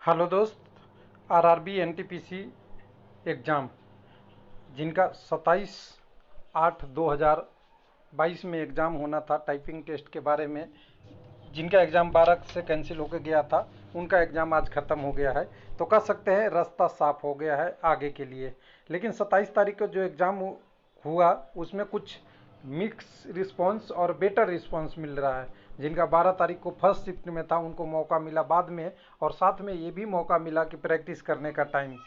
Hello दोस्त। RRB NTPC exam जिनका 27/8/2022 में एग्ज़ाम होना था, टाइपिंग टेस्ट के बारे में, जिनका एग्ज़ाम 12 से कैंसिल होकर गया था, उनका एग्ज़ाम आज ख़त्म हो गया है। तो कह सकते हैं रास्ता साफ हो गया है आगे के लिए। लेकिन 27 तारीख को जो एग्ज़ाम हुआ उसमें कुछ मिक्स रिस्पांस और बेटर रिस्पांस मिल रहा है। जिनका 12 तारीख को फर्स्ट शिफ्ट में था उनको मौका मिला बाद में, और साथ में ये भी मौका मिला कि प्रैक्टिस करने का टाइम।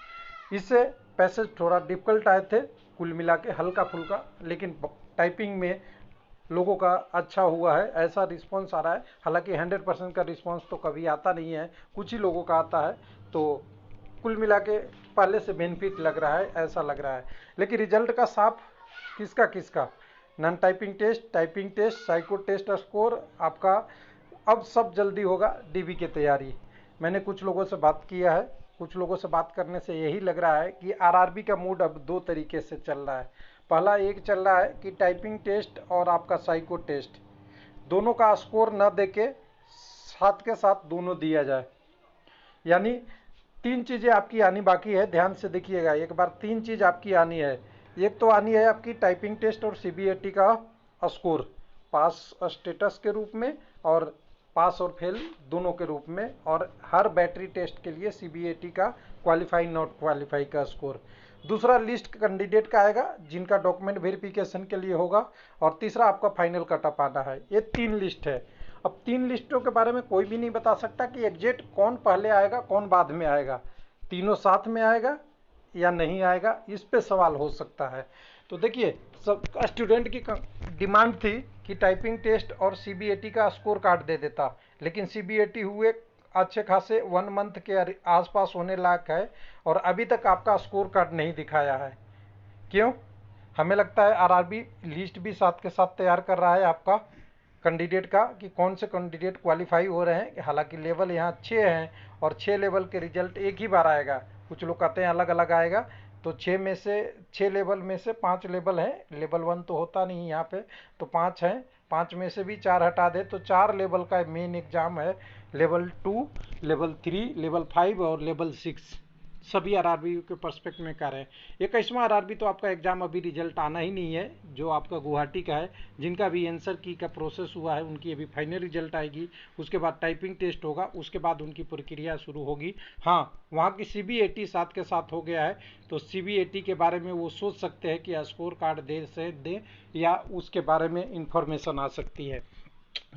इससे पैसेज थोड़ा डिफिकल्ट आए थे, कुल मिला के हल्का फुल्का, लेकिन टाइपिंग में लोगों का अच्छा हुआ है, ऐसा रिस्पांस आ रहा है। हालांकि 100% का रिस्पांस तो कभी आता नहीं है, कुछ ही लोगों का आता है। तो कुल मिला के पहले से बेनिफिट लग रहा है, ऐसा लग रहा है। लेकिन रिजल्ट का साफ किसका किसका, non typing test, typing test, psycho test score आपका अब सब जल्दी होगा। डीबी की तैयारी मैंने कुछ लोगों से बात किया है, कुछ लोगों से बात करने से यही लग रहा है कि आरआरबी का मूड अब दो तरीके से चल रहा है। पहला एक चल रहा है कि टाइपिंग टेस्ट और आपका साइको टेस्ट दोनों का स्कोर न देके साथ के साथ दोनों दिया जाए। यानी तीन चीज़ें आपकी आनी बाकी है, ध्यान से देखिएगा एक बार। तीन चीज़ आपकी आनी है। एक तो आनी है आपकी टाइपिंग टेस्ट और सीबीएटी का स्कोर, पास स्टेटस के रूप में और पास और फेल दोनों के रूप में, और हर बैटरी टेस्ट के लिए सीबीएटी का क्वालिफाई नॉट क्वालिफाई का स्कोर। दूसरा लिस्ट कैंडिडेट का आएगा जिनका डॉक्यूमेंट वेरिफिकेशन के लिए होगा, और तीसरा आपका फाइनल कटअप आना है। ये तीन लिस्ट है। अब तीन लिस्टों के बारे में कोई भी नहीं बता सकता कि एग्जैक्ट कौन पहले आएगा कौन बाद में आएगा, तीनों साथ में आएगा या नहीं आएगा, इस पे सवाल हो सकता है। तो देखिए, सब स्टूडेंट की डिमांड थी कि टाइपिंग टेस्ट और सीबीएटी का स्कोर कार्ड दे देता, लेकिन सीबीएटी हुए अच्छे खासे 1 मंथ के आसपास होने लायक है, और अभी तक आपका स्कोर कार्ड नहीं दिखाया है। क्यों? हमें लगता है आरआरबी लिस्ट भी साथ के साथ तैयार कर रहा है आपका कैंडिडेट का, कि कौन से कैंडिडेट क्वालिफाई हो रहे हैं। हालांकि लेवल यहाँ 6 हैं और 6 लेवल के रिजल्ट एक ही बार आएगा, कुछ लोग कहते हैं अलग अलग आएगा। तो 6 लेवल में से 5 लेवल हैं, लेवल 1 तो होता नहीं यहाँ पे, तो 5 हैं। 5 में से भी 4 हटा दे तो 4 लेवल का मेन एग्जाम है। लेवल 2, लेवल 3, लेवल 5 और लेवल 6 सभी आरआरबी के पर्सपेक्ट में कर रहे हैं। 21वां आरआरबी तो आपका एग्जाम अभी रिजल्ट आना ही नहीं है, जो आपका गुवाहाटी का है, जिनका भी आंसर की का प्रोसेस हुआ है उनकी अभी फाइनल रिजल्ट आएगी। उसके बाद टाइपिंग टेस्ट होगा, उसके बाद उनकी प्रक्रिया शुरू होगी। हाँ, वहाँ की सीबीएटी साथ के साथ हो गया है, तो सीबीएटी के बारे में वो सोच सकते हैं कि स्कोर कार्ड दे से दें, या उसके बारे में इंफॉर्मेशन आ सकती है।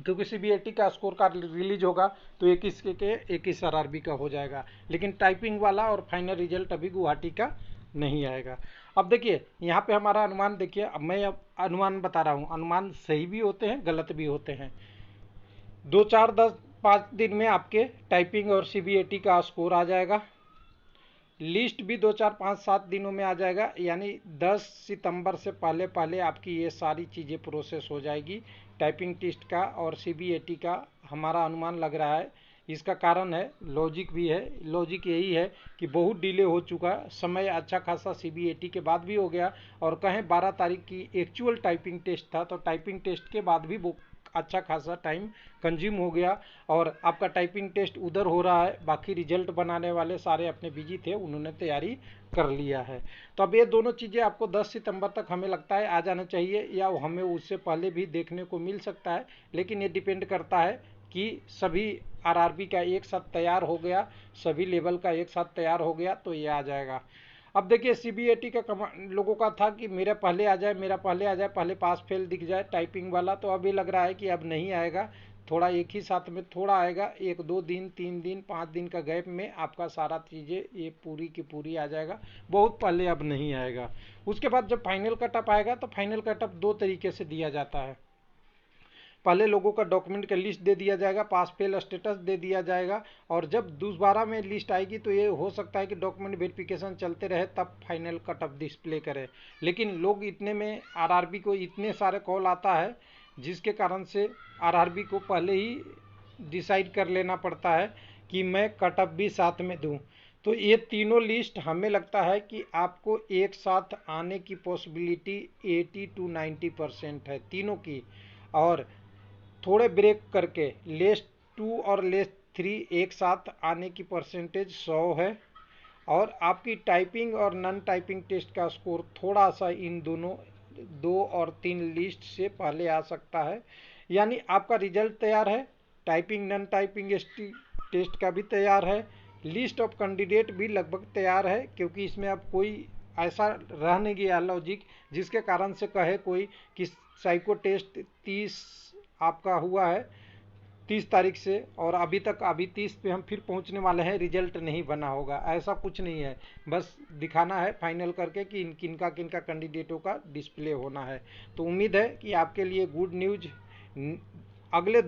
क्योंकि सीबीएटी का स्कोर कार्ड रिलीज होगा तो 21 के 21 आरआरबी का हो जाएगा, लेकिन टाइपिंग वाला और फाइनल रिजल्ट अभी गुवाहाटी का नहीं आएगा। अब देखिए यहाँ पे हमारा अनुमान देखिए, अब मैं अब अनुमान बता रहा हूँ, अनुमान सही भी होते हैं गलत भी होते हैं। 2 4 10 5 दिन में आपके टाइपिंग और सीबीएटी का स्कोर आ जाएगा। लिस्ट भी 2 4 5 7 दिनों में आ जाएगा, यानी 10 सितंबर से पहले पहले आपकी ये सारी चीज़ें प्रोसेस हो जाएगी। टाइपिंग टेस्ट का और सीबीएटी का हमारा अनुमान लग रहा है। इसका कारण है, लॉजिक भी है, लॉजिक यही है कि बहुत डिले हो चुका है, समय अच्छा खासा सीबीएटी के बाद भी हो गया, और कहें 12 तारीख की एक्चुअल टाइपिंग टेस्ट था, तो टाइपिंग टेस्ट के बाद भी वो अच्छा खासा टाइम कंज्यूम हो गया, और आपका टाइपिंग टेस्ट उधर हो रहा है, बाकी रिजल्ट बनाने वाले सारे अपने बिजी थे, उन्होंने तैयारी कर लिया है। तो अब ये दोनों चीज़ें आपको 10 सितंबर तक हमें लगता है आ जाना चाहिए, या हमें उससे पहले भी देखने को मिल सकता है, लेकिन ये डिपेंड करता है कि सभी आरआरबी का एक साथ तैयार हो गया, सभी लेवल का एक साथ तैयार हो गया तो ये आ जाएगा। अब देखिए सीबीएटी का लोगों का था कि मेरा पहले आ जाए, मेरा पहले आ जाए, पहले पास फेल दिख जाए टाइपिंग वाला, तो अभी लग रहा है कि अब नहीं आएगा, थोड़ा एक ही साथ में थोड़ा आएगा, 1 2 दिन 3 दिन 5 दिन का गैप में आपका सारा चीज़ें ये पूरी की पूरी आ जाएगा, बहुत पहले अब नहीं आएगा। उसके बाद जब फाइनल कटअप आएगा तो फाइनल कटअप दो तरीके से दिया जाता है। पहले लोगों का डॉक्यूमेंट का लिस्ट दे दिया जाएगा, पास फेल स्टेटस दे दिया जाएगा, और जब दोबारा में लिस्ट आएगी तो ये हो सकता है कि डॉक्यूमेंट वेरिफिकेशन चलते रहे तब फाइनल कटअप डिस्प्ले करे। लेकिन लोग इतने में आरआरबी को इतने सारे कॉल आता है, जिसके कारण से आरआरबी को पहले ही डिसाइड कर लेना पड़ता है कि मैं कटअप भी साथ में दूं। तो ये तीनों लिस्ट हमें लगता है कि आपको एक साथ आने की पॉसिबिलिटी 80 to 90% है तीनों की, और थोड़े ब्रेक करके लेस 2 और लेस 3 एक साथ आने की परसेंटेज 100 है। और आपकी टाइपिंग और नॉन टाइपिंग टेस्ट का स्कोर थोड़ा सा इन दोनों 2 और 3 लिस्ट से पहले आ सकता है। यानी आपका रिजल्ट तैयार है, टाइपिंग नॉन टाइपिंग टेस्ट का भी तैयार है, लिस्ट ऑफ कैंडिडेट भी लगभग तैयार है, क्योंकि इसमें अब कोई ऐसा रह नहीं गया लॉजिक जिसके कारण से कहे कोई कि साइको टेस्ट 30 आपका हुआ है 30 तारीख से और अभी 30 पे हम फिर पहुंचने वाले हैं, रिजल्ट नहीं बना होगा, ऐसा कुछ नहीं है। बस दिखाना है फाइनल करके कि किनका किनका कैंडिडेटों का डिस्प्ले होना है। तो उम्मीद है कि आपके लिए गुड न्यूज अगले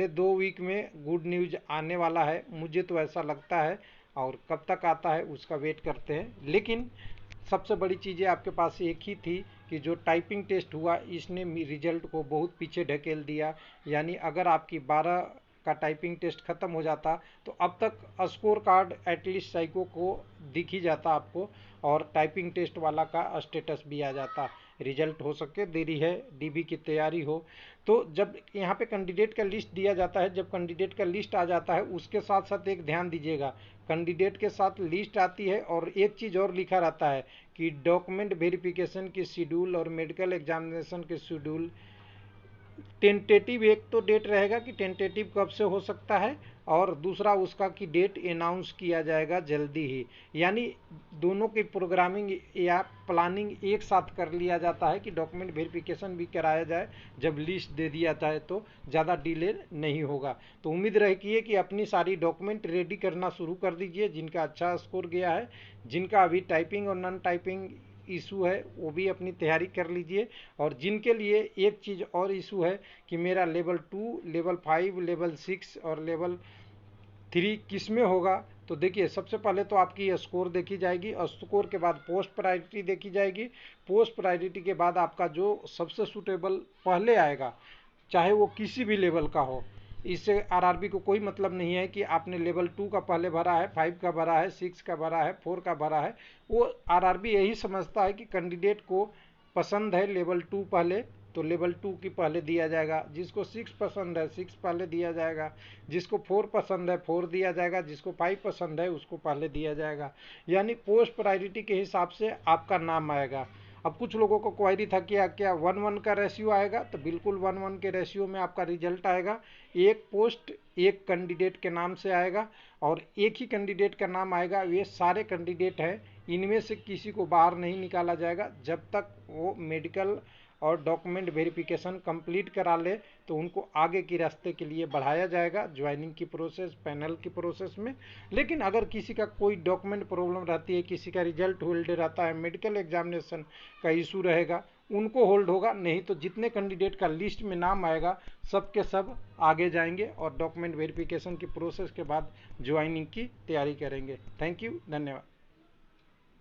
2 वीक में गुड न्यूज आने वाला है, मुझे तो ऐसा लगता है। और कब तक आता है उसका वेट करते हैं। लेकिन सबसे बड़ी चीज़ें आपके पास एक ही थी कि जो टाइपिंग टेस्ट हुआ इसने रिजल्ट को बहुत पीछे ढकेल दिया। यानी अगर आपकी 12 का टाइपिंग टेस्ट ख़त्म हो जाता तो अब तक स्कोर कार्ड एटलीस्ट साइको को दिख ही जाता आपको, और टाइपिंग टेस्ट वाला का स्टेटस भी आ जाता। रिजल्ट हो सके देरी है, डीबी की तैयारी हो। तो जब यहाँ पे कैंडिडेट का लिस्ट दिया जाता है, जब कैंडिडेट का लिस्ट आ जाता है उसके साथ साथ एक ध्यान दीजिएगा, कैंडिडेट के साथ लिस्ट आती है और एक चीज़ और लिखा रहता है कि डॉक्यूमेंट वेरिफिकेशन की शेड्यूल और मेडिकल एग्जामिनेशन के शेड्यूल। टेंटेटिव एक तो डेट रहेगा कि टेंटेटिव कब से हो सकता है, और दूसरा उसका कि डेट अनाउंस किया जाएगा जल्दी ही। यानी दोनों की प्रोग्रामिंग या प्लानिंग एक साथ कर लिया जाता है कि डॉक्यूमेंट वेरिफिकेशन भी कराया जाए जब लिस्ट दे दिया जाए, तो ज़्यादा डिले नहीं होगा। तो उम्मीद रखिए कि अपनी सारी डॉक्यूमेंट रेडी करना शुरू कर दीजिए, जिनका अच्छा स्कोर गया है, जिनका अभी टाइपिंग और नॉन टाइपिंग इशू है वो भी अपनी तैयारी कर लीजिए। और जिनके लिए एक चीज़ और इशू है कि मेरा लेवल 2, लेवल 5, लेवल 6 और लेवल 3 किस में होगा, तो देखिए सबसे पहले तो आपकी स्कोर देखी जाएगी और स्कोर के बाद पोस्ट प्रायोरिटी देखी जाएगी। पोस्ट प्रायोरिटी के बाद आपका जो सबसे सूटेबल पहले आएगा, चाहे वो किसी भी लेवल का हो, इससे आरआरबी को कोई मतलब नहीं है कि आपने लेवल 2 का पहले भरा है, 5 का भरा है, 6 का भरा है, 4 का भरा है। वो आरआरबी यही समझता है कि कैंडिडेट को पसंद है लेवल 2 पहले, तो लेवल 2 की पहले दिया जाएगा। जिसको 6 पसंद है 6 पहले दिया जाएगा, जिसको 4 पसंद है 4 दिया जाएगा, जिसको 5 पसंद है उसको पहले दिया जाएगा। यानी पोस्ट प्रायोरिटी के हिसाब से आपका नाम आएगा। अब कुछ लोगों को क्वायरी था कि क्या 1:1 का रेशियो आएगा, तो बिल्कुल 1:1 के रेशियो में आपका रिजल्ट आएगा। एक पोस्ट एक कैंडिडेट के नाम से आएगा और एक ही कैंडिडेट का नाम आएगा। ये सारे कैंडिडेट हैं, इनमें से किसी को बाहर नहीं निकाला जाएगा जब तक वो मेडिकल और डॉक्यूमेंट वेरिफिकेशन कंप्लीट करा ले, तो उनको आगे के रास्ते के लिए बढ़ाया जाएगा ज्वाइनिंग की प्रोसेस, पैनल की प्रोसेस में। लेकिन अगर किसी का कोई डॉक्यूमेंट प्रॉब्लम रहती है, किसी का रिजल्ट होल्ड रहता है, मेडिकल एग्जामिनेशन का इशू रहेगा, उनको होल्ड होगा। नहीं तो जितने कैंडिडेट का लिस्ट में नाम आएगा सब के सब आगे जाएंगे और डॉक्यूमेंट वेरिफिकेशन की प्रोसेस के बाद ज्वाइनिंग की तैयारी करेंगे। थैंक यू, धन्यवाद।